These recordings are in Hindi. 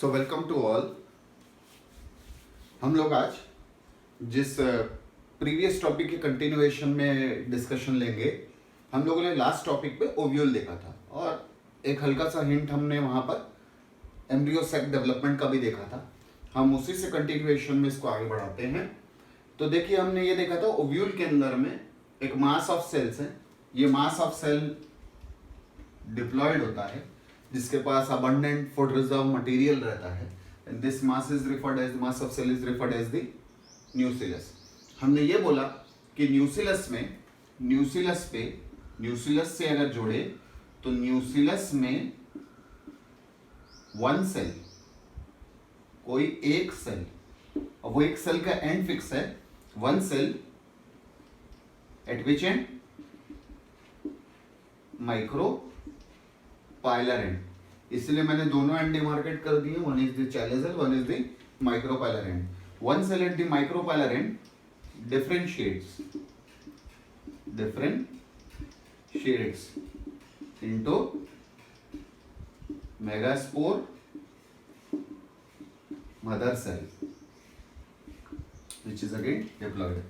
So welcome to all. हम लोग आज जिस प्रीवियस टॉपिक के कंटिन्यूएशन में डिस्कशन लेंगे, हम लोगों ने लास्ट टॉपिक पे ओव्यूल देखा था और एक हल्का सा हिंट हमने वहाँ पर एम्ब्रियो सेक डेवलपमेंट का भी देखा था। हम उसी से कंटिन्यूएशन में इसको आगे बढ़ाते हैं। तो देखिए, हमने ये देखा था ओव्यूल के अंदर में एक मास ऑफ सेल्स है। ये मास ऑफ सेल डिप्लॉयड होता है जिसके पास abundant फूड रिजर्व मटेरियल रहता है, and this mass is referred as, mass of cell is referred as the nucleus। हमने ये बोला कि न्यूक्लियस से अगर जोड़े तो न्यूक्लियस में वन सेल, कोई एक सेल, और वो एक सेल का एंड फिक्स है, one cell at which end micropylar end, इसलिए मैंने दोनों एंड डिमार्केट कर दिए। One is the chalazal, one is the micropylar end. One cell at the micropylar end differentiates into megaspore mother cell, which is again diploid,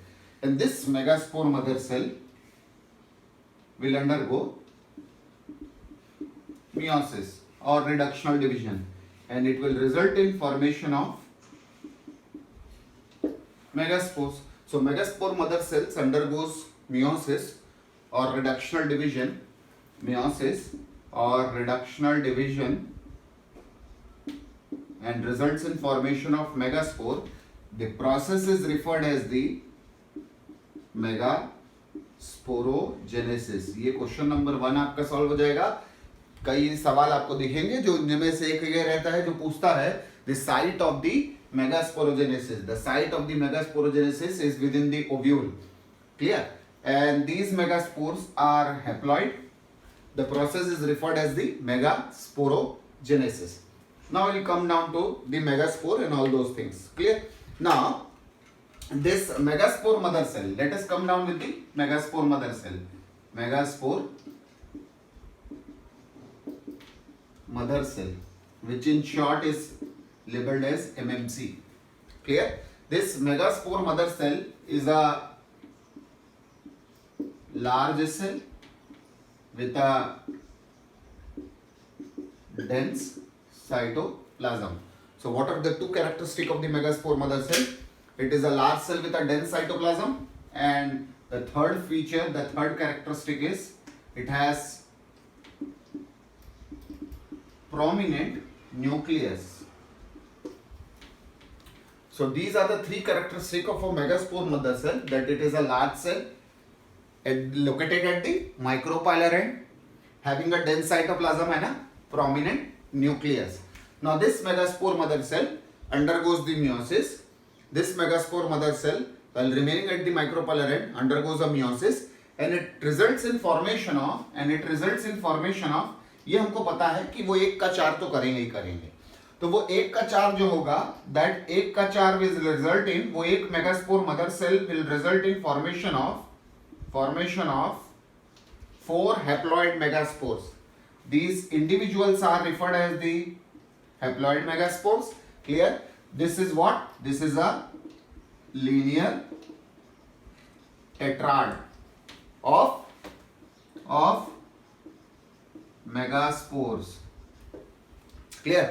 and this megaspore mother cell will undergo meiosis or reductional division, and it will result in formation of megaspores. So megaspore mother cells undergoes meiosis or reductional division, and results in formation of megaspore. The process is referred as the megasporogenesis। ये क्वेश्चन नंबर 1 आपका सॉल्व हो जाएगा। कई सवाल आपको दिखेंगे जो इनमें से एक ये रहता है जो पूछता है the site of the megasporogenesis. The site of the megasporogenesis is within the ovule. Clear? And these megaspores are haploid. The process is referred as the megasporogenesis. Now we'll come down to the megaspore and all those things. Clear? Now this megaspore mother cell. Let us come down with the megaspore mother cell. Megaspore mother cell, which in short is labeled as MMC. Clear? This megaspore mother cell is a large cell with a dense cytoplasm. So what are the two characteristics of the megaspore mother cell? It is a large cell with a dense cytoplasm, and the third feature, the third characteristic is it has prominent nucleus. So these are the three characteristics of a megaspore mother cell, that it is a large cell located at the micropylar end, having a dense cytoplasm and a prominent nucleus. Now this megaspore mother cell undergoes the meiosis. This megaspore mother cell, while remaining at the micropylar end, undergoes a meiosis, and it results in formation of, ये हमको पता है कि वो एक का चार तो करेंगे ही करेंगे। तो वो एक का चार जो होगा, दैट एक का चार विल रिजल्ट इन, वो एक megaspore mother cell will result in formation of 4 haploid megaspores. These individuals are referred as the haploid megaspores. Clear? This is what? This is a linear tetrad of megaspores. Clear?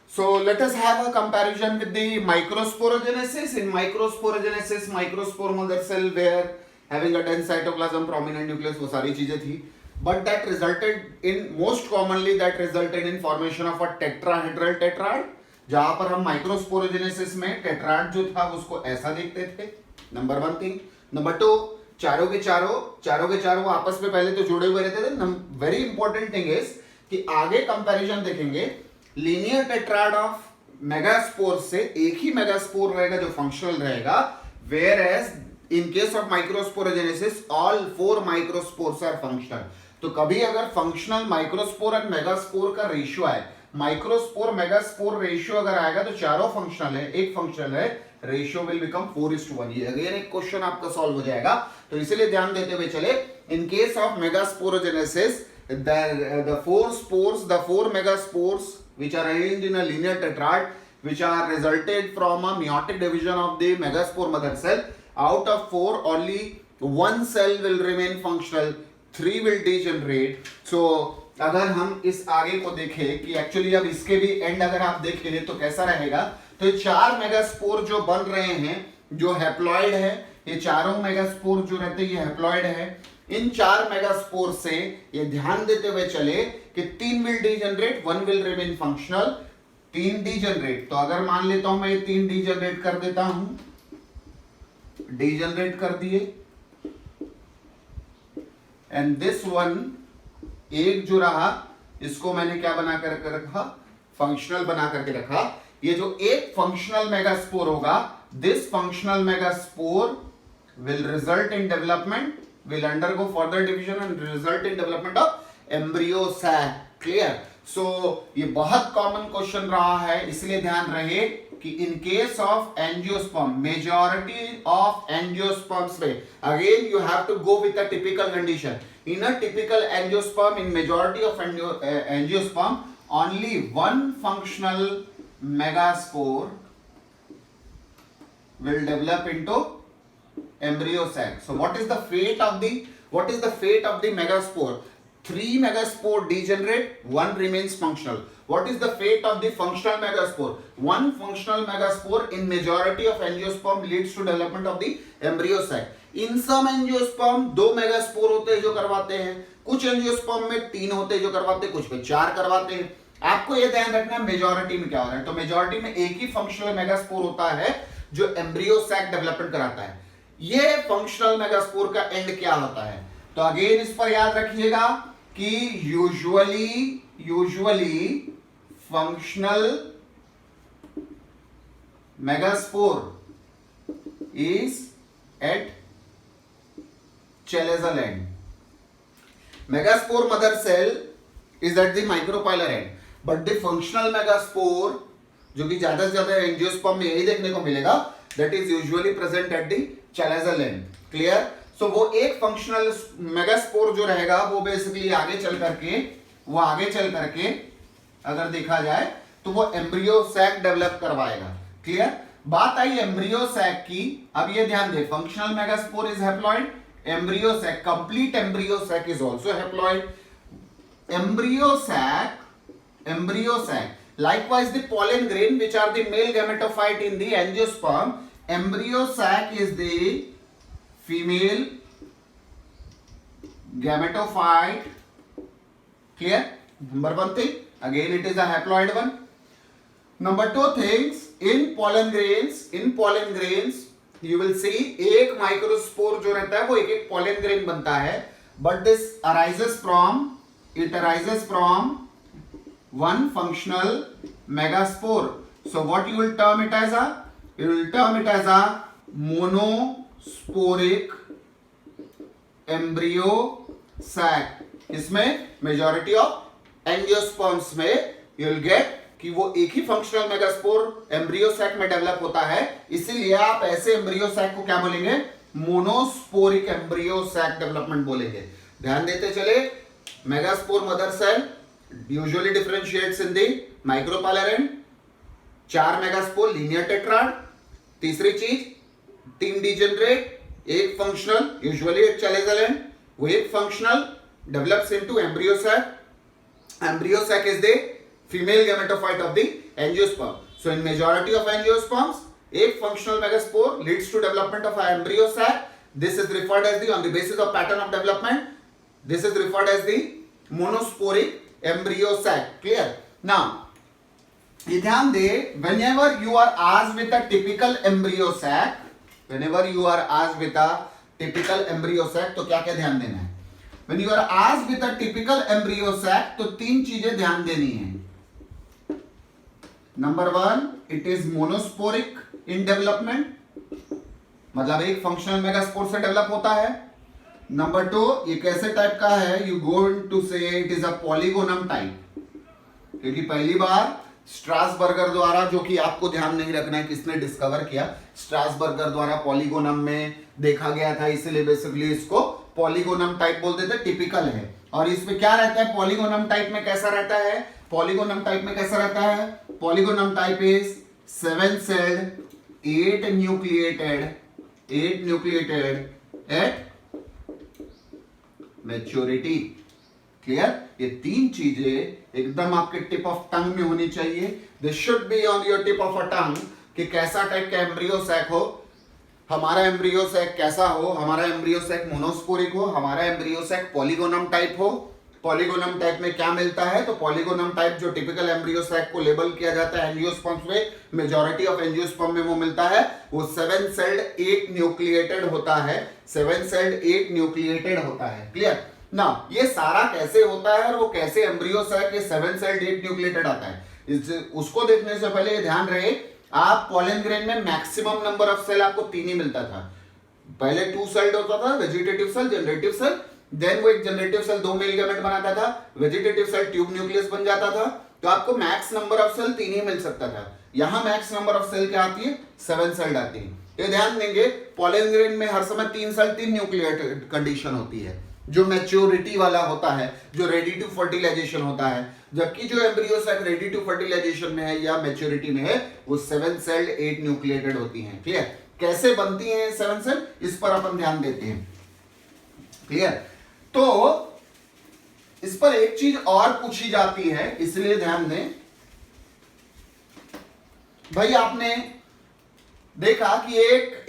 So let us have a comparison with the microsporogenesis. In microsporogenesis, microspore mother cell were having a dense cytoplasm, prominent nucleus, वो सारी चीजें थी, but that resulted in, most commonly that resulted in formation of a tetrahedral tetrad, जहां पर हम microsporogenesis में tetrad जो था उसको ऐसा देखते थे। Number 1 thing. नंबर 2, चारों के चारों आपस में पहले तो जुड़े हुए रहते थे। वेरी इंपॉर्टेंट थिंग इज कि आगे कंपैरिजन देखेंगे, लीनियर टेट्राड ऑफ मेगास्पोर से एक ही मेगास्पोर रहेगा जो फंक्शनल रहेगा, whereas in case of microsporogenesis all 4 microspores are functional. तो कभी अगर फंक्शनल माइक्रोस्पोर और मेगास्पोर का रेशियो आए, माइक्रोस्पोर मेगास्पोर रेशियो अगर आएगा तो चारों फंक्शनल है, एक फंक्शनल है, रेशियो विल बिकम 4:1। ये अगेन एक क्वेश्चन आपका सॉल्व हो जाएगा। तो इसलिए ध्यान देते हुए चले, इन case of megasporogenesis the four megaspores which are arranged in a linear tetrad, which are resulted from a meiotic division of the megaspore mother cell. Out of 4, only 1 cell will remain functional, 3 will degenerate. So अगर हम इस आगे को देखें कि एक्चुअली अब इसके भी एंड अगर आप देखें तो कैसा रहेगा, तो 4 मेगास्पोर जो बन रहे हैं जो हैप्लॉइड है, ये चारों मेगास्पोर जो रहते हैं ये हैप्लॉइड है. इन 4 मेगास्पोर से ये ध्यान देते हुए चले कि 3 will degenerate, 1 will remain functional. 3 degenerate, तो अगर मान लेता हूं मैं ये 3 डीजनरेट कर देता हूं, डीजनरेट कर दिए, एंड दिस वन एक जो रहा इसको मैंने क्या बना करके रखा, फंक्शनल बना करके रखा. ये जो एक फंक्शनल मेगास्पोर होगा, this functional megaspore will result in development, will undergo further division and result in development of embryo sac. Clear? So ये बहुत कॉमन क्वेश्चन रहा है, इसलिए ध्यान रहे कि in case of angiosperm, majority of angiosperms में again you have to go with a typical condition. In a typical angiosperm, in majority of angiosperm, only one functional megaspore will develop into embryo sac. So what is the fate of the megaspore? 3 megaspore degenerate, 1 remains functional. What is the fate of the functional megaspore? 1 functional megaspore in majority of angiosperm leads to development of the embryo sac. In some angiosperm 2 megaspore होते हैं जो करवाते हैं, कुछ एंजियोस्पर्म में 3 होते हैं जो करवाते हैं, कुछ में 4 करवाते हैं. आपको यह ध्यान रखना है मेजॉरिटी में क्या हो रहा है. तो मेजॉरिटी में एक ही फंक्शनल मेगास्पोर होता है जो एम्ब्रियो सैक डेवलपमेंट कराता है. ये फंक्शनल मेगास्पोर का एंड क्या होता है, तो अगेन इस पर याद रखिएगा कि usually functional megaspore is at chalazial end. Megaspore mother cell is at the micropylar end, but the functional megaspore जो कि ज्यादा से ज्यादा एंजियोस्पर्म में यही देखने को मिलेगा, that is usually present at the chalazial end. Clear? So वो एक फंक्शनल मेगास्पोर जो रहेगा वो बेसिकली आगे चल करके अगर देखा जाए तो वो एम्ब्रियो सैक डेवलप करवाएगा. क्लियर? बात आई एम्ब्रियो सैक की. अब ये ध्यान दे, functional megaspore is haploid, embryo sac, complete embryo sac is also haploid. Embryo sac, likewise the pollen grain which are the male gametophyte in the angiosperm, embryo sac is the female gametophyte. Clear? Number 1 thing, again it is a haploid one. Number 2 things, in pollen grains you will see एक माइक्रोस्पोर जो रहता है वो एक एक पॉलन ग्रेन बनता है, but this arises from one functional megaspore. So what you will term it as a monosporic embryo sac. इसमें मेजॉरिटी ऑफ एंजियोस्पर्म्स में you will get कि वो एक ही फंक्शनल मेगास्पोर एम्ब्रियो सैक में डेवलप होता है, इसीलिए आप ऐसे एम्ब्रियो सैक को क्या बोलेंगे, मोनोस्पोरिक एम्ब्रियो सैक डेवलपमेंट बोलेंगे. ध्यान देते चले, megaspore mother cell usually differentiates in the micropylar end, 4 megaspore linear tetrad. तीसरी चीज 3 डीजेनरेट, एक functional usually at chalazial end, वो एक functional develops into embryo sac. Embryo sac is the female gametophyte of the angiosperm. So in majority of angiosperms, एक functional megaspore leads to development of an embryo sac. This is referred as on the basis of pattern of development, this is referred as the monosporic embryo sac. Clear? Now, ये ध्यान दे, whenever you are asked with a typical embryo sac, तो क्या क्या ध्यान देना है. When you are asked with a typical embryo sac, तो 3 चीजें ध्यान देनी है. Number 1, it is monosporic in development, मतलब एक फंक्शनल मेगास्पोर से डेवलप होता है. Number 2, ये कैसे टाइप का है, you go to say it is a polygonum type, क्योंकि पहली बार स्ट्रासबर्गर द्वारा, जो कि आपको ध्यान नहीं रखना है किसने डिस्कवर किया, स्ट्रासबर्गर द्वारा पॉलीगोनम में देखा गया था, इसलिए बेसिकली इसको पॉलीगोनम टाइप बोलते थे. टिपिकल है, और इसमें क्या रहता है, पॉलीगोनम टाइप में कैसा रहता है, पॉलीगोनम टाइप में कैसा रहता है, polygonum type is 7 sailed 8 nucleated at maturity. Clear? ये तीन चीजें एकदम आपके टिप ऑफ टंग में होनी चाहिए। This should be on your tip of a tongue कि कैसा टाइप का एम्ब्रियो सैक हो, हमारा एम्ब्रियो सैक कैसा हो, हमारा एम्ब्रियो सैक मोनोस्पोरिक हो, हमारा एम्ब्रियो सैक पॉलीगोनम टाइप हो। पॉलीगोनम टाइप में क्या मिलता है, तो पॉलीगोनम टाइप जो टिपिकल एम्ब्रियो सैक को लेबल किया जाता है एंजियोस्पर्म्स में, मेजॉरिटी ऑफ एंजियोस्पर्म में वो मिलता है, वो 7 सेल्ड 8 न्यूक्लिएटेड होता है, 7 सेल्ड 8 न्यूक्लिएटेड होता है। क्लियर ना? ये सारा कैसे होता है और वो कैसे एम्ब्रियो सैक ये 7 सेल्ड 8 न्यूक्लिएटेड आता है, उसको देखने से पहले ध्यान रहे, आप पॉलन ग्रेन में मैक्सिमम नंबर ऑफ सेल आपको 3 ही मिलता था। पहले 2 सेल्ड होता था, vegetative cell, generative cell, then वो एक जनरेटिव सेल 2 मेल गैमेट बनाता था, वेजिटेटिव सेल ट्यूब न्यूक्लियस बन जाता था, तो आपको मैक्स नंबर ऑफ सेल 3 ही मिल सकता था। यहां मैक्स नंबर ऑफ सेल क्या आती है, 7 सेल्ड आती है। ये ध्यान देंगे, पॉलन ग्रेन में हर समय 3 सेल 3 न्यूक्लिएटेड कंडीशन होती है, जो मैच्योरिटी वाला होता है, जो रेडी टू फर्टिलाइजेशन होता है, जबकि जो embryo sac ready to fertilization में है या मैच्योरिटी में है, वो 7 सेल्ड 8 न्यूक्लिएटेड होती हैं। क्लियर? कैसे बनती हैं 7 सेल, इस पर अपन ध्यान देते हैं। क्लियर? तो इस पर एक चीज और पूछी जाती है, इसलिए ध्यान दें भाई। आपने देखा कि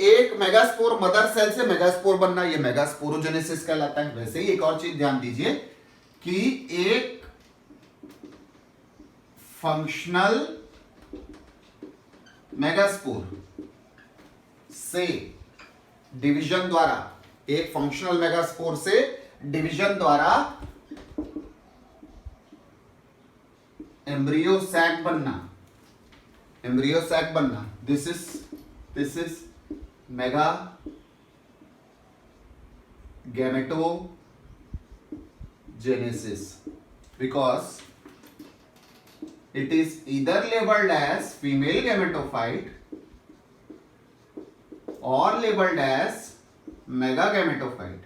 एक मेगास्पोर मदर सेल से मेगास्पोर बनना, ये मेगास्पोरोजेनेसिस कहलाता है। वैसे ही एक और चीज ध्यान दीजिए कि एक फंक्शनल मेगास्पोर से डिवीजन द्वारा, एक फंक्शनल मेगास्पोर से डिवीजन द्वारा एम्ब्रियो सैक बनना, एम्ब्रियो सैक बनना, this is mega gametogenesis, because it is either labeled as female gametophyte or labeled as megagametophyte.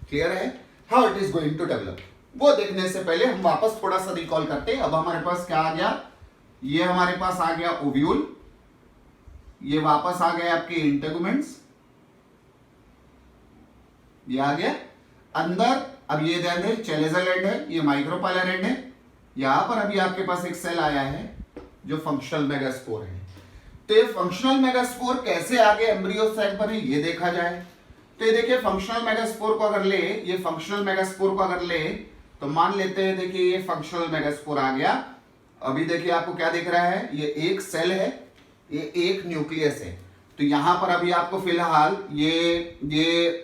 Clear है? How it is going to develop, वो देखने से पहले हम वापस थोड़ा सा रिकॉल करते हैं। अब हमारे पास क्या आ गया, ये हमारे पास आ गया ओव्यूल, ये वापस आ गए आपके इंटेगुमेंट्स, ये आ गया अंदर। अब ये ध्यान दें, चेलेजल एंड है, ये माइक्रोपाइलर एंड है। यहां पर अभी आपके पास एक सेल आया है जो फंक्शनल मेगास्पोर है। तो ये फंक्शनल मेगास्पोर कैसे आगे एम्ब्रियो सैक बने, ये देखा जाए। तो ये देखिए, फंक्शनल मेगास्पोर को अगर ले, ये फंक्शनल मेगास्पोर को अगर ले, तो मान लेते हैं, देखिए ये फंक्शनल मेगास्पोर आ गया। अभी देखिए आपको क्या दिख रहा है, ये एक सेल है, ये एक न्यूक्लियस है। तो यहां पर अभी आपको फिलहाल ये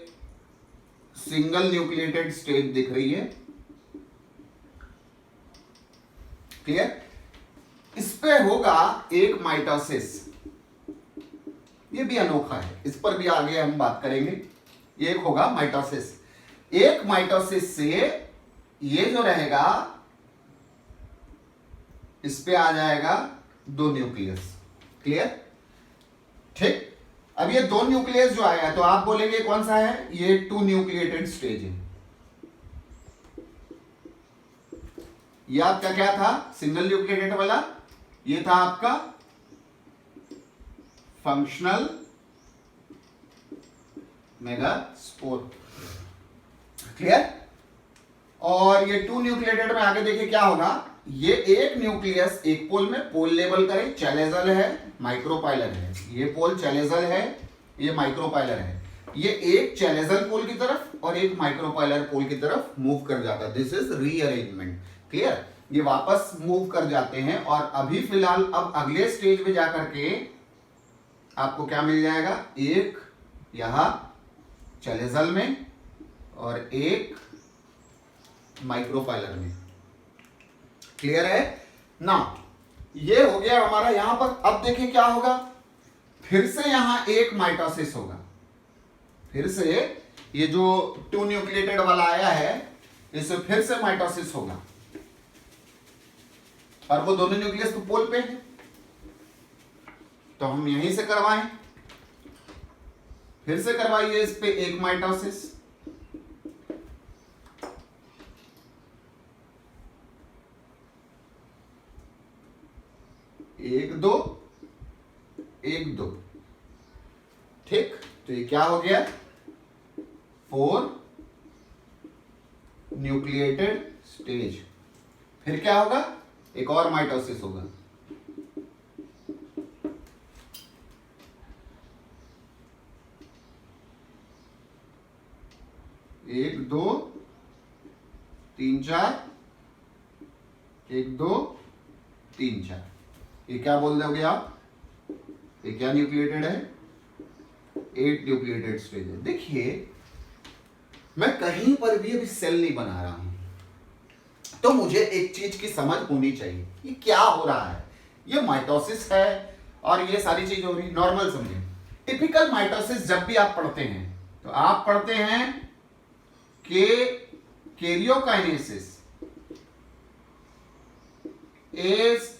सिंगल न्यूक्लिएटेड स्टेज दिख रही है। क्लियर? इस पे होगा एक माइटोसिस, ये भी अनोखा है, इस पर भी आगे हम बात करेंगे। एक होगा माइटोसिस, एक माइटोसिस से ये जो रहेगा, इस पे आ जाएगा 2 न्यूक्लियस। क्लियर? ठीक। अब ये 2 न्यूक्लियस जो आया, तो आप बोलेंगे कौन सा है, ये 2 न्यूक्लिएटेड स्टेज है। ये आपका क्या था, सिंगल न्यूक्लिएटेड वाला, ये था आपका फंक्शनल मेगास्पोर। क्लियर? और ये 2 न्यूक्लिएटेड में आगे देखिए क्या होगा, ये एक न्यूक्लियस एक पोल में, पोल लेबल करें, चैलेजल है, माइक्रोपाइलर है। ये पोल चैलेजल है, ये माइक्रोपाइलर है। ये एक चैलेजल पोल की तरफ और एक माइक्रोपाइलर पोल की तरफ मूव कर जाता है। This is rearrangement. क्लियर? ये वापस मूव कर जाते हैं और अभी फिलहाल अब अगले स्टेज में जाकर के आपको क्या मिल जाएगा, एक यहां चैलेजल में और एक माइक्रोपाइलर में। क्लियर है ना? ये हो गया हमारा यहां पर। अब देखिए क्या होगा, फिर से यहां एक माइटोसिस होगा, फिर से ये जो 2 न्यूक्लिएटेड वाला आया है, इससे फिर से माइटोसिस होगा, और वो दोनों न्यूक्लियस तो पोल पे है, तो हम यहीं से करवाएं। फिर से करवाइए इस पे एक माइटोसिस, एक दो, एक दो, ठीक। तो ये क्या हो गया, 4 न्यूक्लिएटेड स्टेज। फिर क्या होगा, एक और माइटोसिस होगा, एक दो तीन चार, एक दो तीन चार। ये क्या बोल दोगे आप, ये क्या न्यूक्लिएटेड है, 8 न्यूक्लिएटेड स्टेज है। देखिए मैं कहीं पर भी अभी सेल नहीं बना रहा हूं, तो मुझे एक चीज की समझ होनी चाहिए, ये क्या हो रहा है। ये माइटोसिस है और ये सारी चीज हो रही, नॉर्मल समझे। टिपिकल माइटोसिस जब भी आप पढ़ते हैं तो आप पढ़ते हैं कि karyokinesis is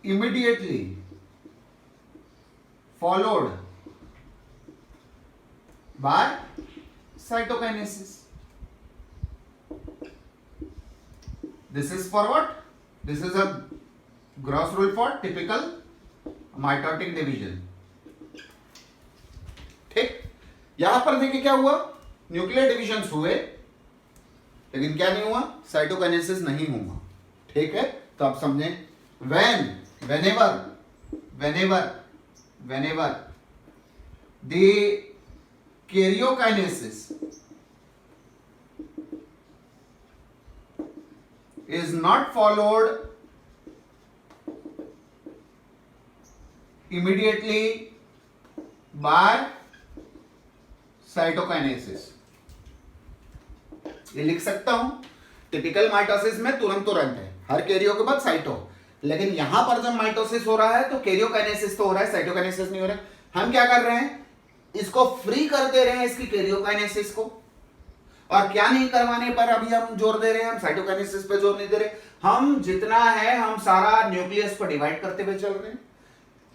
immediately followed by cytokinesis. This is for what? This is a gross rule for typical mitotic division. ठीक, यहां पर देखिए क्या हुआ, न्यूक्लियर डिविजन्स हुए लेकिन क्या नहीं हुआ, साइटोकाइनेसिस नहीं हुआ। ठीक है, तो आप समझें, whenever the karyokinesis is not followed immediately by cytokinesis, ये लिख सकता हूं। टिपिकल माइटोसिस में तुरंत है, हर कैरियो के बाद साइटो, लेकिन यहां पर जब माइटोसिस हो रहा है तो कैरियोकाइनेसिस तो हो रहा है, साइटोकाइनेसिस नहीं हो रहा है। हम क्या कर रहे हैं, इसको फ्री कर दे रहे हैं, इसकी कैरियोकाइनेसिस को। और क्या नहीं करवाने पर अभी हम जोर दे रहे हैं, हम साइटोकाइनेसिस पे जोर नहीं दे रहे, हम जितना है हम सारा न्यूक्लियस को डिवाइड करते हुए चल रहे हैं।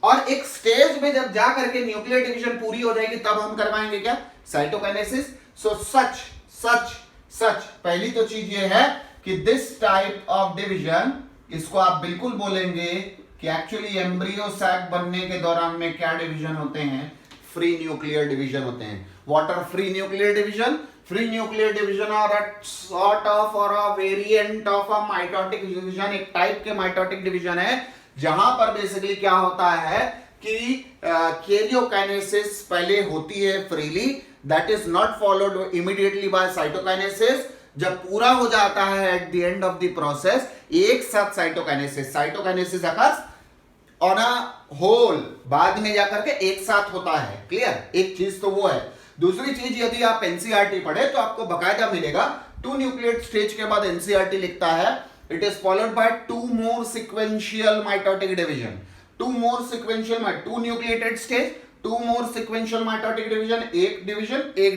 और एक स्टेज में जब जा करके न्यूक्लियर डिवीजन पूरी हो जाएगी तब हम करवाएंगे क्या, साइटोकाइनेसिस। सो सच पहली तो चीज ये है कि दिस टाइप ऑफ डिवीजन, इसको आप बिल्कुल बोलेंगे कि एक्चुअली एम्ब्रियो सैक बनने के दौरान में क्या डिवीजन होते हैं, फ्री न्यूक्लियर डिवीजन होते हैं। What are free nuclear division? Free nuclear division are a sort of और a variant of a mitotic division, एक टाइप के माइटोटिक डिवीजन है जहां पर बेसिकली क्या होता है कि कैरियोकाइनेसिस पहले होती है freely, that is not followed immediately by cytokinesis. जब पूरा हो जाता है at the end of the process, एक साथ cytokinesis occurs on a whole, बाद में जाकर के एक साथ होता है। क्लियर, एक चीज तो वो है। दूसरी चीज, यदि आप एनसीईआरटी पढ़े तो आपको बकायदा मिलेगा 2 न्यूक्लिएट स्टेज के बाद एनसीईआरटी लिखता है it is followed by 2 more sequential mitotic division, 2 more sequential 2 nucleated stage, 2 more sequential mitotic division, एक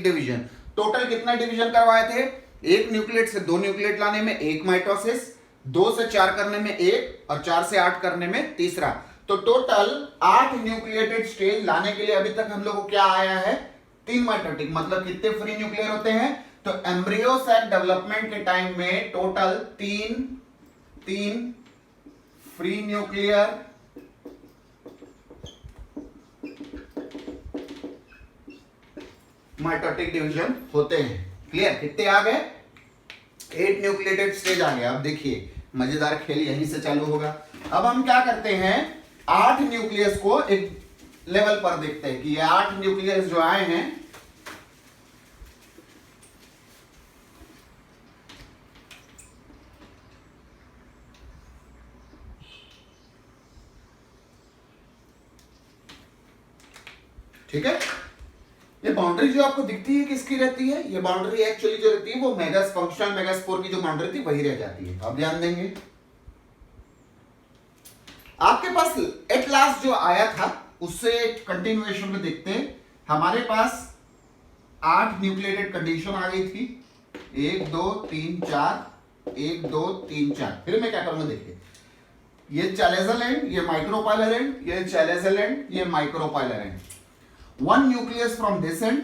डिवीजन। टोटल कितना डिवीजन करवाए थे, एक न्यूक्लिएट से 2 न्यूक्लिएट लाने में एक माइटोसिस, 2 से 4 करने में एक, और 4 से 8 करने में तीसरा। तो टोटल 8 न्यूक्लिएटेड स्टेज लाने के लिए अभी तक हम लोग को क्या आया है, 3 माइटोटिक। मतलब कितने फ्री न्यूक्लियर होते हैं, तो एम्ब्रियो सैक डेवलपमेंट के टाइम में total 3 free nuclear mitotic division होते हैं। क्लियर, कितने आ गए, 8 न्यूक्लिएटेड स्टेज आ गए। अब देखिए मजेदार खेल यहीं से चालू होगा। अब हम क्या करते हैं, 8 न्यूक्लियस को एक लेवल पर देखते हैं कि ये 8 न्यूक्लियस जो आए हैं, ठीक है। ये बाउंड्री जो आपको दिखती है किसकी रहती है, ये बाउंड्री एक्चुअली जो रहती है वो मेगास फंक्शनल मेगास्पोर की जो बाउंड्री थी वही रह जाती है। आप ध्यान देंगे, आपके पास एट लास्ट जो आया था उससे कंटिन्यूएशन में देखते हैं। हमारे पास 8 न्यूक्लिएटेड कंडीशन आ गई थी, 1 2 3 4, 1 2 3 4। फिर मैं क्या करूंगा, देखिए ये चैलेजल एंड, ये माइक्रोपाइलर एंड, ये चैलेजल एंड, ये micropylar end. One nucleus from this end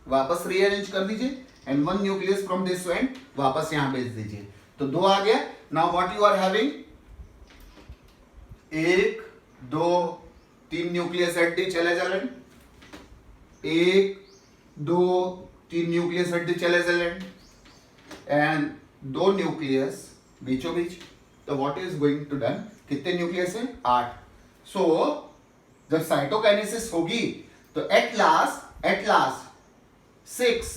वापस रीअरेंज कर दीजिए, and one nucleus from this end वापस यहां भेज दीजिए, तो 2 आ गया। Now what you are having, 1 2 3 nucleus at the चले चलें, 1 2 3 न्यूक्लियस एट दी चले चलें, एंड 2 न्यूक्लियस बीचों बीच। तो what is going to done, कितने न्यूक्लियस है, 8। सो जब साइटोकाइनेसिस होगी तो at last 6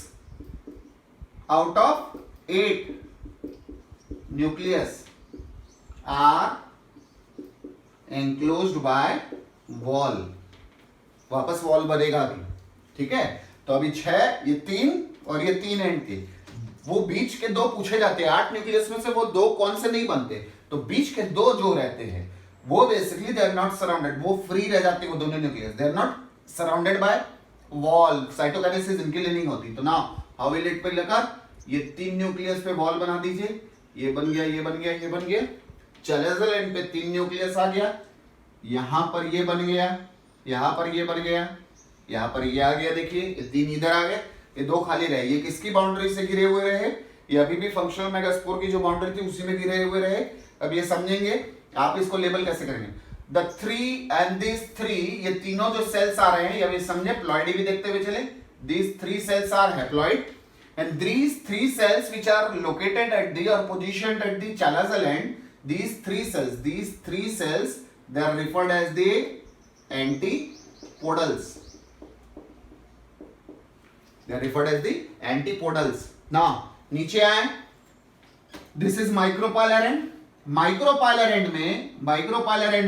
out of 8 nucleus are enclosed by wall, वापस वॉल बनेगा अभी, ठीक है। तो अभी 6, ये 3 और ये 3 एंड थे, वो बीच के 2 पूछे जाते हैं, 8 न्यूक्लियस में से वो 2 कौन से नहीं बनते, तो बीच के 2 जो रहते हैं वो basically they are not surrounded, वो फ्री रह जाते हैं, वो दोनों nucleus they are not surrounded by wall, cytokinesis इनके लिए नहीं होती। तो नाउ हाउ विल इट पे लगा, ये 3 न्यूक्लियस पे वॉल बना दीजिए, ये बन गया, ये बन गया, ये बन गया, चलेजल एंड पे 3 न्यूक्लियस आ गया, यहां पर ये बन गया, यहां पर ये बन गया, यहां पर ये आ गया, देखिए ये 3 इधर आ गए, ये 2 खाली रहे, ये किसकी बाउंड्री से घिरे हुए रहे, ये अभी भी फंक्शनल मेगास्पोर की जो बाउंड्री थी उसी में घिरे हुए रहे। अब ये समझेंगे आप इसको लेबल कैसे करेंगे, द 3 एंड दिस 3, ये तीनों जो सेल्स आ रहे हैं, ये भी समझे, प्लॉइडी भी देखते हुए चले, these 3 cells are haploid and these 3 cells which are located at the or positioned at the chalazal end, these 3 cells they are referred as the antipodals, they are referred as the antipodals। now नीचे आए, this is micropolar end, micropolar end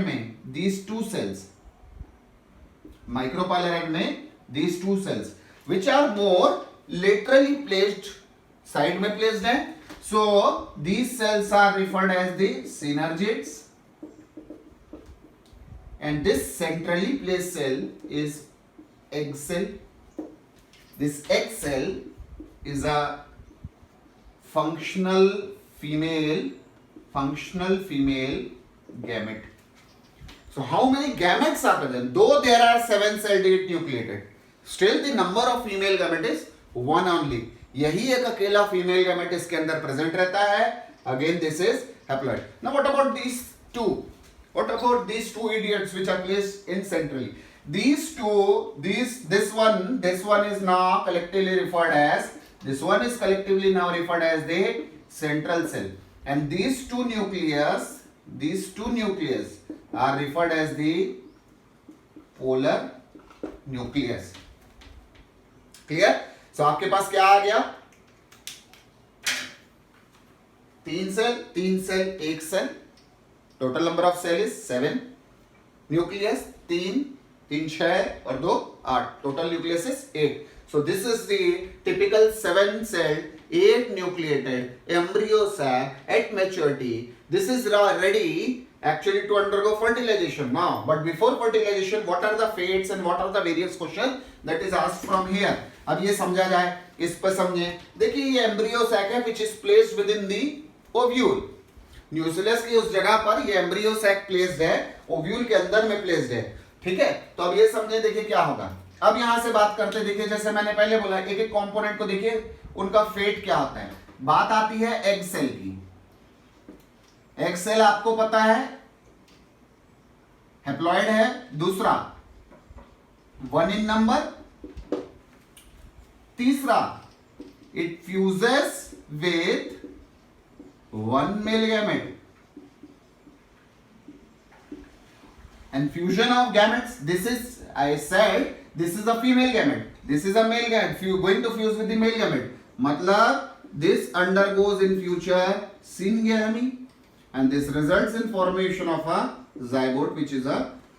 में these 2 cells, micropolar end में these 2 cells which are more laterally placed, side में placed है, so these cells are referred as the synergids and this centrally placed cell is egg cell, this egg cell is a functional female gamete। so how many gametes are present, though there are 7 celled nucleated, still the number of female gamete is 1 only, यही एक अकेला female gamete इसके अंदर present रहता है। again this is haploid। now what about these two idiots which are placed in centrally, these two, this one is now collectively referred as, this one is collectively now referred as the central cell, and these two nucleus are referred as the polar nucleus। Clear. So आपके पास क्या आ गया, 3 cell 1 cell, total number of cell is 7, nucleus 3 6 और 2 8, total nucleus is 8। so this is the typical 7 celled 8 nucleated embryo sac at maturity, this is ready actually to undergo fertilization now, but before fertilization what are the fates and what are the various questions that is asked from here। अब ये समझा जाए, इस पर समझे, देखिए ये एम्ब्रियो सैक है which is placed within the ovule, nucleus की उस जगह पर ये एम्ब्रियो सैक प्लेस्ड है, ओव्यूल के अंदर में प्लेस्ड है, ठीक है। तो अब ये समझे, देखिए क्या होगा। अब यहां से बात करते, देखिए जैसे मैंने पहले बोला, एक एक कंपोनेंट को देखिए उनका फेट क्या होता है। बात आती है एग सेल की, एग सेल आपको पता है हैप्लॉइड है, दूसरा 1 इन नंबर, तीसरा it fuses with 1 male gamete, and fusion of gametes, this is, I said this is a female gamete, this is a male gamete, if you going to fuse with the male gamete, matlab this undergoes in future syngamy and this results in formation of a zygote which is a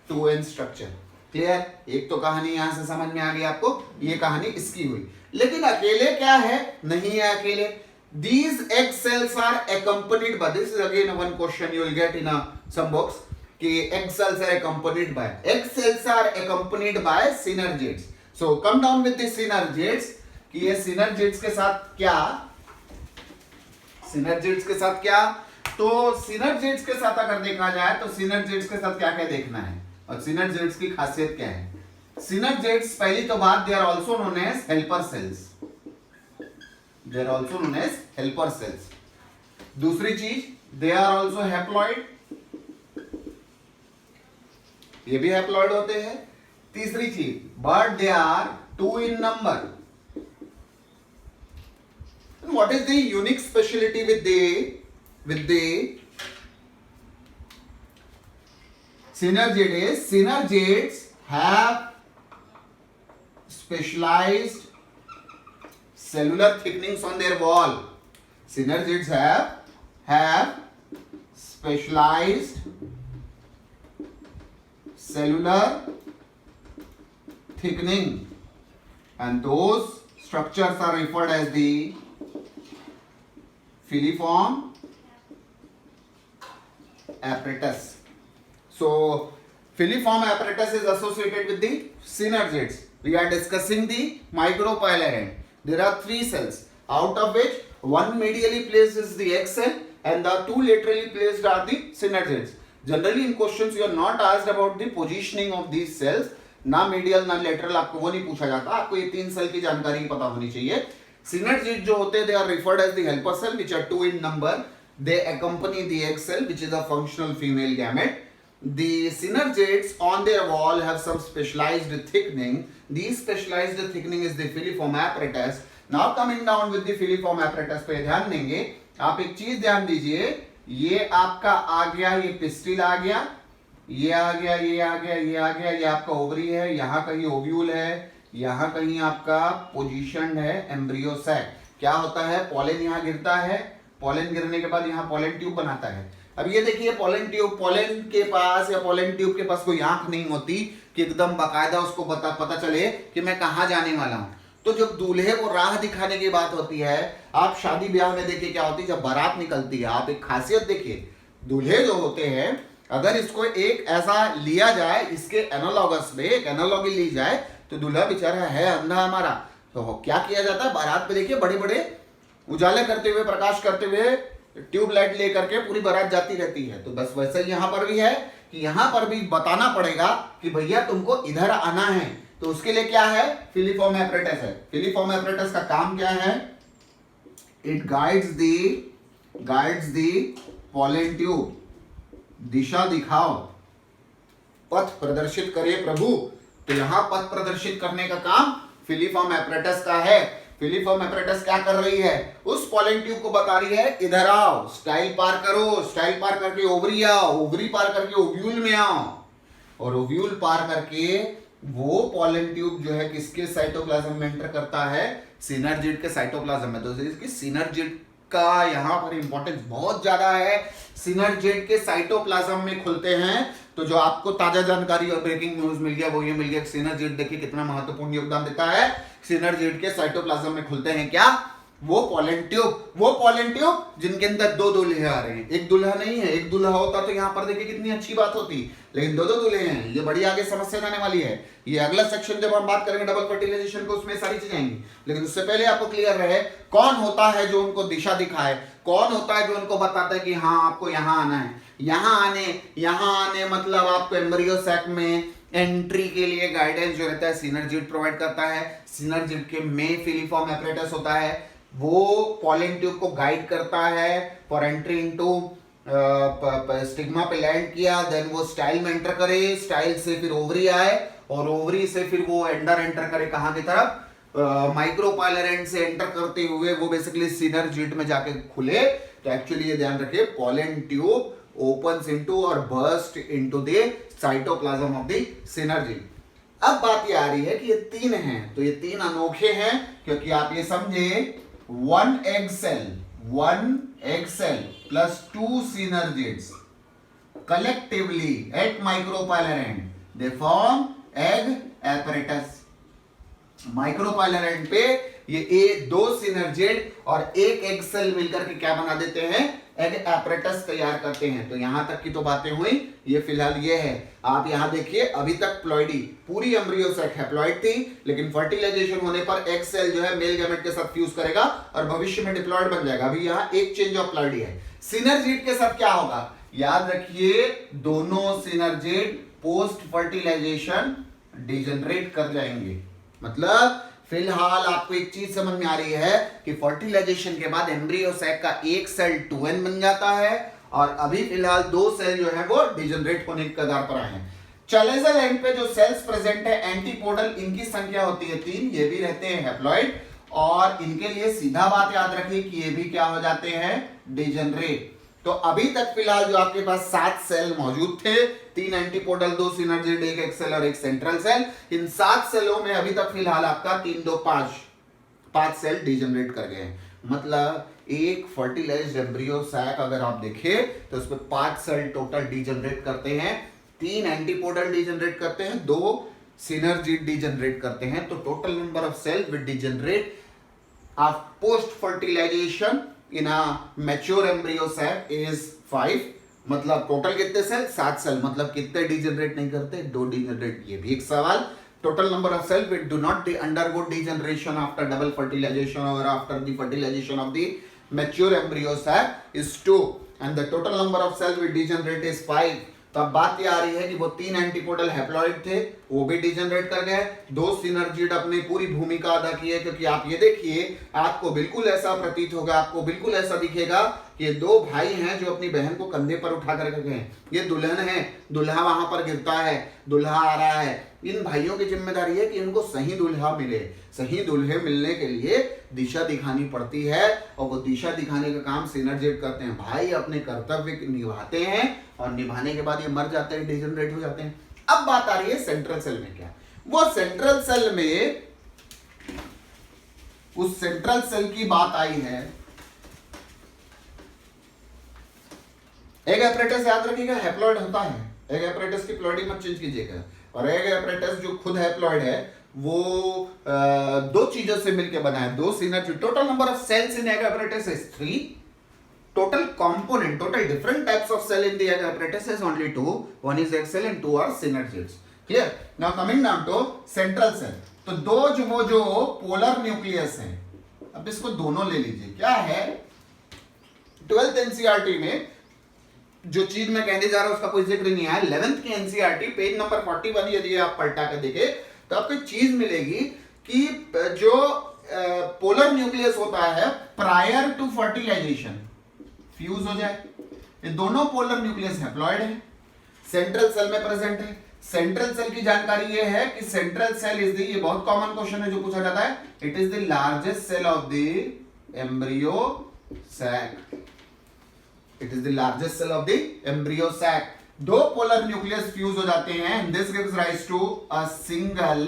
2n structure। Clear. एक तो कहानी यहां से समझ में आ गई आपको, ये कहानी इसकी हुई, लेकिन अकेले क्या है, नहीं है अकेले। these egg cells are accompanied by, this is again one question you will get in some books, कि egg cells are accompanied by synergids। so come down with the synergids, कि ये synergids के साथ क्या, तो synergids के साथ अगर देखा जाए तो synergids के साथ क्या क्या देखना है और synergids की खासियत क्या है। सिनर्जेट्स पहली तो बात, they are also known as helper cells, they are also known as helper cells. दूसरी चीज, दे आर ऑल्सो हैप्लॉइड, ये भी हैप्लॉइड होते हैं। तीसरी चीज, but they are 2 in number. And what is the unique speciality with the synergid is, synergids have specialized cellular thickenings on their wall. Synergids have specialized cellular thickening, and those structures are referred as the filiform apparatus. So filiform apparatus is associated with the synergids. We are discussing the micropylarend. There are 3 cells, out of which one medially placed is the egg cell and the 2 laterally placed are the synergids. Generally in questions you are not asked about the positioning of these cells, ना मीडियल ना लेटरल, आपको वो नहीं पूछा जाता, आपको ये 3 सेल की जानकारी पता होनी चाहिए। सिनर्जिड जो होते हैं, they are referred as the helper cell which are 2 in number. They accompany the egg cell which is a functional female gamete. The synergids on their wall have some specialized thickening. These specialized thickening is the filiform apparatus. Now coming down with the filiform apparatus पे ध्यान देंगे, आप एक चीज ध्यान दीजिए, ये आपका आ गया, ये पिस्टिल आ गया, ये आ गया, ये आ गया, ये आ गया, ये आपका ओवरी है, यहाँ कहीं ओव्यूल है, यहाँ कहीं आपका पोजीशन है एम्ब्रियो सैक। क्या होता है, पॉलन यहाँ गिरता है, पॉलन गिरने के बाद यहाँ पॉलन ट्यूब बनाता है। अब ये देखिए पॉलन ट्यूब, पॉलन के पास या पॉलन ट्यूब के पास कोई आंख नहीं होती कि एकदम बाकायदा उसको पता चले कि मैं कहाँ जाने वाला हूँ। तो जब दूल्हे को राह दिखाने की बात होती है, आप शादी ब्याह में देखिए क्या होती है, जब बारात निकलती है, आप एक खासियत देखिए, दूल्हे जो होते हैं, अगर इसको एक ऐसा लिया जाए, इसके एनालॉगस में एक एनालॉगी ली जाए, तो दूल्हा बेचारा है अंधा हमारा, तो क्या किया जाता है, बारात पे देखिए बड़े बड़े उजाले करते हुए, प्रकाश करते हुए ट्यूबलाइट लेकर के पूरी बारात जाती रहती है। तो बस वैसे ही यहाँ पर भी है कि यहाँ पर भी बताना पड़ेगा कि भैया तुमको इधर आना है, तो उसके लिए क्या है, फिलिफॉर्म एपरेटस है। फिलिफॉर्म एपरेटस का काम क्या है, it guides the pollen tube, दिशा दिखाओ, पथ प्रदर्शित करे प्रभु। तो यहां पथ प्रदर्शित करने का काम फिलिफॉर्म एपरेटस का है। फिलिफॉर्म एपरेटस क्या कर रही है, उस पॉलन ट्यूब को बता रही है इधर आओ, स्टाइल पार करो, स्टाइल पार करके ओवरी आओ, ओवरी पार करके ओव्यूल में आओ, और ओव्यूल पार करके वो पॉलन ट्यूब जो है किसके साइटोप्लाज्म में एंटर करता है, सिनर्जिड के साइटोप्लाज्म में। तो इसकी सिनर्जिड का यहाँ पर इंपॉर्टेंस बहुत ज्यादा है। सिनर्जिड के साइटोप्लाज्म में खुलते हैं। तो जो आपको ताजा जानकारी और ब्रेकिंग न्यूज मिल गया वो ये मिल गया, सिनर्जिड देखिए कितना महत्वपूर्ण योगदान देता है। सिनर्जिड के साइटोप्लाज्म में खुलते हैं क्या, वो पॉलन ट्यूब जिनके अंदर 2 दूल्हे आ रहे हैं, एक दूल्हा नहीं है। एक दूल्हा होता तो यहाँ पर देखिए कितनी अच्छी बात होती, लेकिन 2 दूल्हे हैं। ये बड़ी आगे समस्या आने वाली है। ये अगला सेक्शन जब हम बात करेंगे डबल फर्टिलाइजेशन को, उसमें सारी चीजें आएंगी, लेकिन उससे पहले आपको क्लियर रहे कौन होता है जो उनको दिशा दिखाए, कौन होता है जो उनको बताता है कि हाँ आपको यहाँ आना है। यहाँ आने मतलब आपको एम्ब्रियो सैक में एंट्री के लिए गाइडेंस जो रहता है सिनर्जिड प्रोवाइड करता है। सिनर्जिड के में फिलिफॉर्म एपरेटस होता है, वो पॉलन ट्यूब को गाइड करता है फॉर एंट्री इनटू स्टिग्मा पे लैंड किया, देन वो स्टाइल में एंटर करे, स्टाइल से फिर ओवरी आए, और ओवरी से फिर वो एंटर करे कहाँ की तरफ, माइक्रोपाइलरेंट से एंटर करते हुए वो बेसिकली सिनर्जिड में जाके खुले। तो एक्चुअली ये ध्यान रखिए, pollen tube opens into or burst into the cytoplasm of the synergid। अब बात ये आ रही है कि ये 3 हैं, तो ये 3 अनोखे हैं, क्योंकि आप ये समझे 1 egg cell plus 2 synergids collectively at micropylarend they form egg apparatus। माइक्रोपाइलरेंट पे ये 2 सिनर्जिड और 1 एग सेल मिलकर के क्या बना देते हैं, एग एपरेटस तैयार करते हैं। तो यहां तक की तो बातें हुई, ये फिलहाल ये है। आप यहां देखिए अभी तक प्लॉइडी पूरी एम्ब्रियो सैक हैप्लॉइड थी, लेकिन फर्टिलाइजेशन होने पर एग सेल जो है मेल गैमेट के साथ फ्यूज करेगा और भविष्य में डिप्लॉइड बन जाएगा। अभी यहां एक चेंज ऑफ प्लॉइडी है। सिनर्जिड के साथ क्या होगा, याद रखिए दोनों सिनर्जिड पोस्ट फर्टिलाइजेशन डिजनरेट कर जाएंगे। मतलब फिलहाल आपको एक चीज समझ में आ रही है कि फर्टिलाइजेशन के बाद एम्ब्रियो सैक का एक सेल 2n बन जाता है और अभी फिलहाल 2 सेल जो है वो डिजनरेट होने के कगार पर आए हैं। चलेजल एंड पे जो सेल्स प्रेजेंट है एंटीपोडल, इनकी संख्या होती है 3, ये भी रहते हैं हैप्लॉइड और इनके लिए सीधा बात याद रखिए कि ये भी क्या हो जाते हैं, डिजनरेट। तो अभी तक फिलहाल जो आपके पास 7 सेल मौजूद थे, 3 एंटीपोडल, 2 सिनर्जिड, 1 एक्सेल और 1 सेंट्रल सेल, इन 7 सेलों में अभी तक फिलहाल आपका 3 2 5 सेल डिजनरेट कर गए। मतलब एक फर्टिलाइज्ड एम्ब्रियो सैक अगर आप देखें तो उसमें 5 सेल टोटल डिजनरेट करते हैं, 3 एंटीपोडल डिजनरेट करते हैं, 2 सिनर्जिड डिजनरेट करते हैं। तो total number of cell will degenerate post fertilization in a mature embryo sac is 5। मतलब टोटल कितने सेल, 7 सेल। मतलब कितने डिजनरेट नहीं करते, 2 डिजनरेट। ये भी एक सवाल। Total number of cell which do not undergo degeneration after double fertilization or after the fertilization of the mature embryo sac is 2 and the total number of cell which degenerate is 5। तो अब बात ये आ रही है कि वो 3 एंटीपोडल हैप्लॉइड थे, वो भी डिजनरेट कर गए, 2 सिनर्जिड अपनी पूरी भूमिका अदा की है। क्योंकि आप ये देखिए, आपको बिल्कुल ऐसा प्रतीत होगा, आपको बिल्कुल ऐसा दिखेगा कि ये 2 भाई हैं जो अपनी बहन को कंधे पर उठा कर गए हैं। ये दुल्हन है, दूल्हा वहां पर गिरता है, दूल्हा आ रहा है। इन भाइयों की जिम्मेदारी है कि इनको सही दूल्हा मिले। सही दूल्हे मिलने के लिए दिशा दिखानी पड़ती है और वो दिशा दिखाने का काम सिनर्जिड करते हैं। भाई अपने कर्तव्य निभाते हैं और निभाने के बाद ये मर जाते हैं, डिजनरेट हो जाते हैं। अब बात आ रही है सेंट्रल सेल में क्या। वो सेंट्रल सेल में, उस सेंट्रल सेल की बात आई है। एग एपरेटस याद रखिएगा हैप्लॉइड होता है। एग एपरेटस की प्लॉइडी मत चेंज कीजिएगा। और एग एपरेटस जो खुद हैप्लॉइड है वो 2 चीजों से मिलकर बना है, 2 synergid. Total number of cells in egg apparatus is 3। Total component, total different types of cell in the egg apparatus is only 2. One is egg cell and 2 are synergids. Clear? Now coming down to central cell. तो वो जो polar nucleus है, अब इसको दोनों ले लीजिए। क्या है 12th NCERT में जो चीज मैं कहने जा रहा हूं उसका कोई जिक्र नहीं है। 11th की NCERT पेज नंबर 41 यदि आप पलटा कर देखे तो आपको चीज मिलेगी कि जो पोलर न्यूक्लियस होता है प्रायर टू फर्टिलाइजेशन फ्यूज हो जाए। ये दोनों पोलर न्यूक्लियस हैप्लॉइड है, सेंट्रल सेल में प्रेजेंट है। सेंट्रल सेल की जानकारी ये है कि सेंट्रल सेल इज द, ये बहुत कॉमन क्वेश्चन है जो पूछा जाता है, it is the largest cell of the embryo sac. It is the largest cell of the embryo sac. 2 polar nucleus fuse हो जाते हैं and this gives rise to a single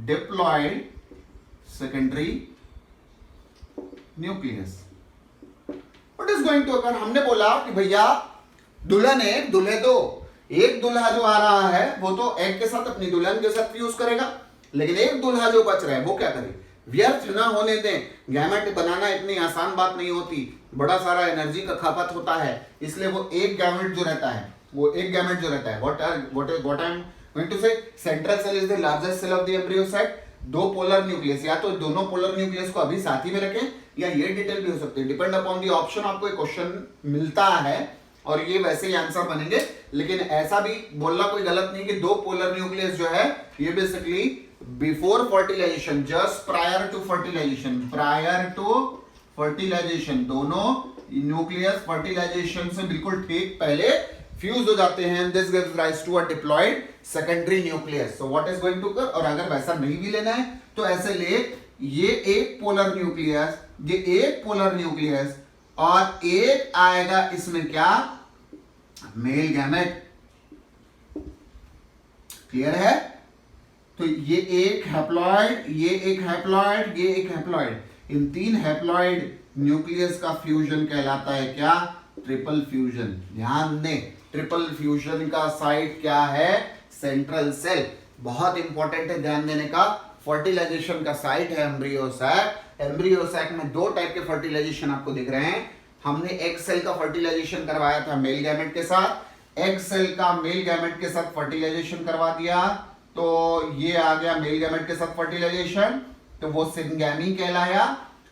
diploid secondary nucleus. What is going to occur? हमने बोला कि भैया दुल्हन 1 दूल्हे 2। एक दूल्हा जो आ रहा है वो तो एग के साथ अपनी दुल्हन के साथ फ्यूज करेगा, लेकिन एक दूल्हा जो बच रहा है वो क्या करे, व्यर्थ ना होने दें। गैमेट बनाना इतनी आसान बात नहीं होती, बड़ा सारा एनर्जी का खपत होता है। इसलिए वो एक गैमेट जो रहता है, what I'm going to say, central cell is the largest cell of the embryo sac। 2 polar nucleus, या तो दोनों पोलर न्यूक्लियस को अभी साथ ही में रखें या ये डिटेल भी हो सकती है, डिपेंड अपॉन दी ऑप्शन। आपको एक क्वेश्चन मिलता है और ये वैसे ही आंसर बनेंगे, लेकिन ऐसा भी बोलना कोई गलत नहीं कि 2 पोलर न्यूक्लियस जो है ये basically before fertilization, just prior to fertilization, दोनों न्यूक्लियस फर्टिलाइजेशन से बिल्कुल ठीक पहले फ्यूज हो जाते हैं। This gives rise to a diploid secondary nucleus. So what is going to कर, और अगर वैसा नहीं भी लेना है तो ऐसे ले, ये एक पोलर न्यूक्लियस, ये एक पोलर न्यूक्लियस और एक आएगा इसमें क्या, मेल गैमेट। क्लियर है? तो ये एक हैप्लॉइड, ये एक हैप्लॉइड, ये एक हैप्लॉइड, इन 3 हैप्लॉइड न्यूक्लियस का फ्यूजन कहलाता है क्या, ट्रिपल फ्यूजन। ध्यान दें, ट्रिपल फ्यूजन का साइट क्या है, सेंट्रल सेल। बहुत इंपॉर्टेंट है ध्यान देने का। फर्टिलाइजेशन का साइट है एम्ब्रियो सैक। एम्ब्रियो सैक में 2 टाइप के फर्टिलाइजेशन आपको दिख रहे हैं। हमने एग सेल का फर्टिलाइजेशन करवाया था मेल गैमेट के साथ, एग सेल का मेल गैमेट के साथ फर्टिलाइजेशन करवा दिया, तो ये आ गया मेल गैमेट के साथ फर्टिलाइजेशन, तो वो सिनगैमी कहलाया।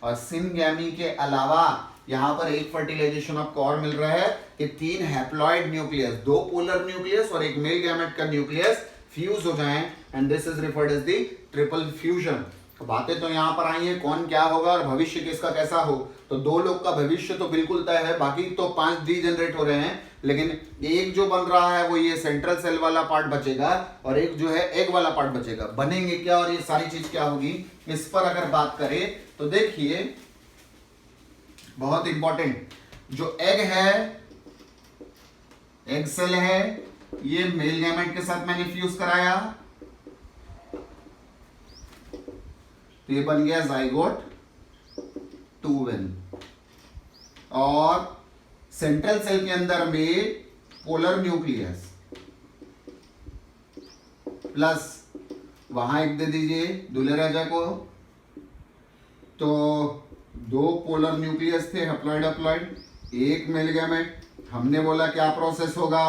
और सिनगैमी के अलावा यहां पर एक फर्टिलाइजेशन आपको और मिल रहा है कि 3 हैप्लॉइड न्यूक्लियस, 2 पोलर न्यूक्लियस और एक मेल गैमेट का न्यूक्लियस फ्यूज हो जाएं, and this is referred as the triple fusion. बातें तो यहाँ पर आई है कौन क्या होगा और भविष्य किसका कैसा हो। तो दो लोग का भविष्य तो बिल्कुल तय है, बाकी तो 5 डीजनरेट हो रहे हैं, लेकिन एक जो बन रहा है वो ये सेंट्रल सेल वाला पार्ट बचेगा और एक जो है एग वाला पार्ट बचेगा। बनेंगे क्या और ये सारी चीज क्या होगी, इस पर अगर बात करें तो देखिए बहुत इंपॉर्टेंट, जो एग है, एग सेल है, ये मेल गैमेट के साथ मैंने फ्यूज कराया तो ये बन गया जाइगोट 2n, और सेंट्रल सेल के अंदर में पोलर न्यूक्लियस प्लस वहां एक दे दीजिए दूल्हे राजा को, तो 2 पोलर न्यूक्लियस थे हैप्लॉइड हैप्लॉइड, एक मेल गैमेट। हमने बोला क्या प्रोसेस होगा,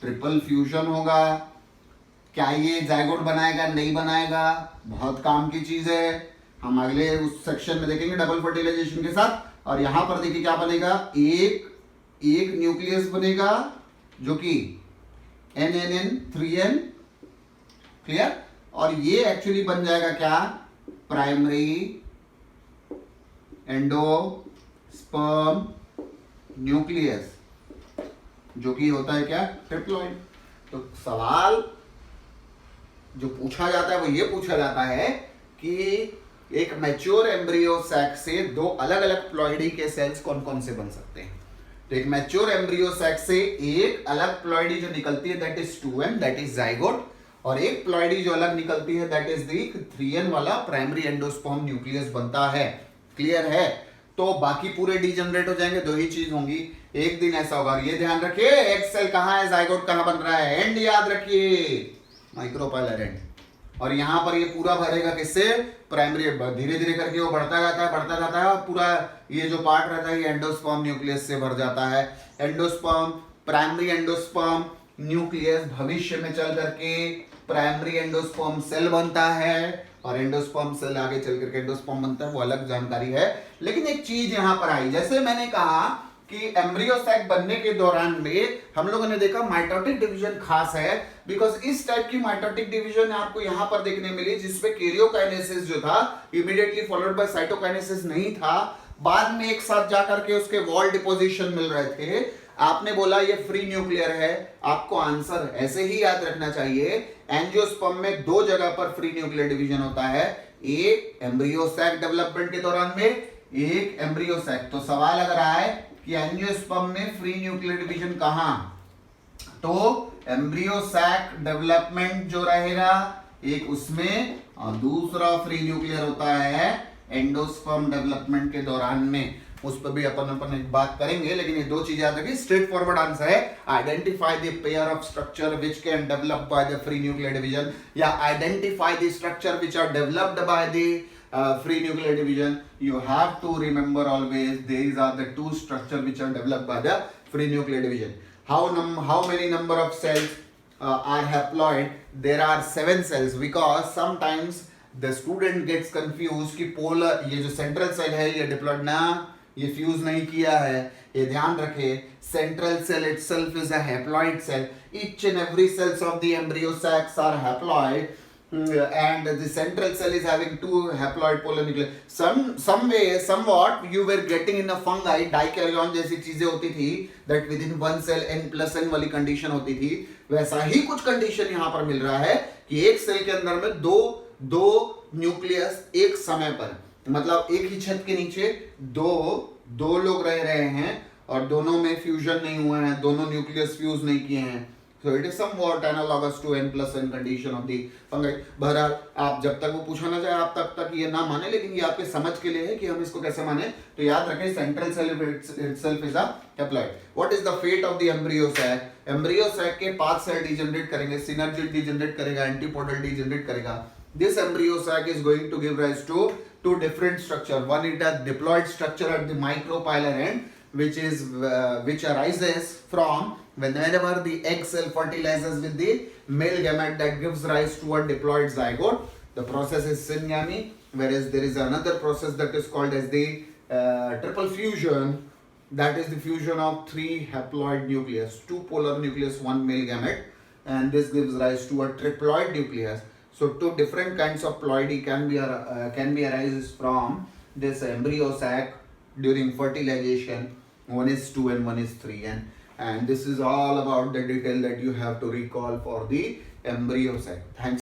ट्रिपल फ्यूजन होगा। क्या ये जाइगोट बनाएगा नहीं बनाएगा, बहुत काम की चीज है, हम अगले उस सेक्शन में देखेंगे डबल फर्टिलाइजेशन के साथ। और यहां पर देखिए क्या बनेगा, एक न्यूक्लियस बनेगा जो कि NNN3N, क्लियर, और ये एक्चुअली बन जाएगा क्या, प्राइमरी एंडोस्पर्म न्यूक्लियस, जो कि होता है क्या, ट्रिप्लॉइड। तो सवाल जो पूछा जाता है वो ये पूछा जाता है कि एक मैच्योर एम्ब्रियो सैक से 2 अलग अलग प्लॉइडी के सेल्स कौन कौन से बन सकते हैं। तो एक मैच्योर एम्ब्रियो सैक से एक अलग प्लॉइडी जो निकलती है that is 2n, that is zygote, और एक प्लॉइडी जो अलग निकलती है दैट इज दी 3n वाला प्राइमरी एंडोस्पर्म न्यूक्लियस बनता है। क्लियर है। तो बाकी पूरे डीजनरेट हो जाएंगे, 2 ही चीज होंगी, एक दिन ऐसा होगा। ये ध्यान रखिए एग सेल कहां है, जाइगोट कहां बन रहा है, एंड याद रखिए माइक्रोपाइलर एंड। और यहां पर ये पूरा भरेगा किससे, प्राइमरी, धीरे धीरे करके वो बढ़ता जाता है और पूरा ये जो पार्ट रहता है ये एंडोस्पर्म न्यूक्लियस से भर जाता है। एंडोस्पर्म, प्राइमरी एंडोस्पर्म न्यूक्लियस भविष्य में चल करके प्राइमरी एंडोस्पर्म सेल बनता है, और एंडोस्पर्म सेल आगे चल करके एंडोस्पर्म बनता है, वो अलग जानकारी है। लेकिन एक चीज यहां पर आई, जैसे मैंने कहा कि एम्ब्रियो सैक बनने के दौरान में हम लोगों ने देखा माइटोटिक डिवीजन खास है, बिकॉज इस टाइप की माइटोटिक डिवीजन आपको यहां पर देखने मिली जिसमें कैरियोकाइनेसिस जो था इमीडिएटली फॉलोड बाय साइटोकाइनेसिस नहीं था, बाद में एक साथ जाकर के उसके वॉल डिपोजिशन मिल रहे थे। आपने बोला ये फ्री न्यूक्लियर है, आपको आंसर ऐसे ही याद रखना चाहिए। एंजियोस्पर्म में 2 जगह पर फ्री न्यूक्लियर डिवीजन होता है, एक एम्ब्रियो सैक डेवलपमेंट के दौरान में, एक एम्ब्रियो सैक। तो सवाल अगर आए कि एंजियोस्पर्म में फ्री न्यूक्लियर डिवीजन कहां, तो एम्ब्रियो सैक डेवलपमेंट जो रहेगा एक उसमें, और दूसरा फ्री न्यूक्लियर होता है एंडोस्पर्म डेवलपमेंट के दौरान में। उस पर भी अपन एक बात करेंगे, लेकिन ये 2 चीजें याद रखिए। स्ट्रेट फॉरवर्ड आंसर है identify the pair of structure which can develop by the free nuclear division, या identify the structure which are developed by the free nuclear division. You have to remember always these are the 2 structure which are developed by the free nuclear division. How many number of cells are haploid? There are 7 cells, because sometimes the student gets confused कि polar, ये जो central cell है ये diploid ना, ये fuse नहीं किया है, ये ध्यान रखे। Central cell itself is a haploid cell. Each and every cells of the embryo sacs are haploid. And the central cell is having 2 haploid polar nuclei. Somewhat you were getting in a fungi, dikaryon जैसी चीजें होती थी, that within one cell n+n वाली कंडीशन होती थी, वैसा ही कुछ कंडीशन यहाँ पर मिल रहा है कि एक सेल के अंदर में दो न्यूक्लियस एक समय पर, मतलब एक ही छत के नीचे दो लोग रह रहे हैं और दोनों में फ्यूजन नहीं हुआ है, दोनों न्यूक्लियस फ्यूज नहीं किए हैं। So it is somewhat analogous to n+n condition of the fungi. बहरहाल आप जब तक वो पूछा ना जाए आप तब तक ये ना माने, लेकिन ये आपके समझ के लिए है कि हम इसको कैसे माने। तो याद रखें central cell itself is a haploid. What is the fate of the embryo sac? Embryo sac के 5 सेल डीजनरेट करेंगे, सिनर्जिड डीजनरेट करेगा, एंटीपोडल डीजनरेट करेगा। This embryo sac is going to give rise to 2 different structure. One is a diploid structure at the micropylar end, which arises from whenever the egg cell fertilizes with the male gamete, that gives rise to a diploid zygote. The process is syngamy, whereas there is another process that is called as the triple fusion, that is the fusion of 3 haploid nucleus, 2 polar nucleus, 1 male gamete. and this gives rise to a triploid nucleus. So two different kinds of ploidy can be arises from this embryo sac during fertilization. One is 2 and one is 3, and this is all about the detail that you have to recall for the embryo sac. Thanks.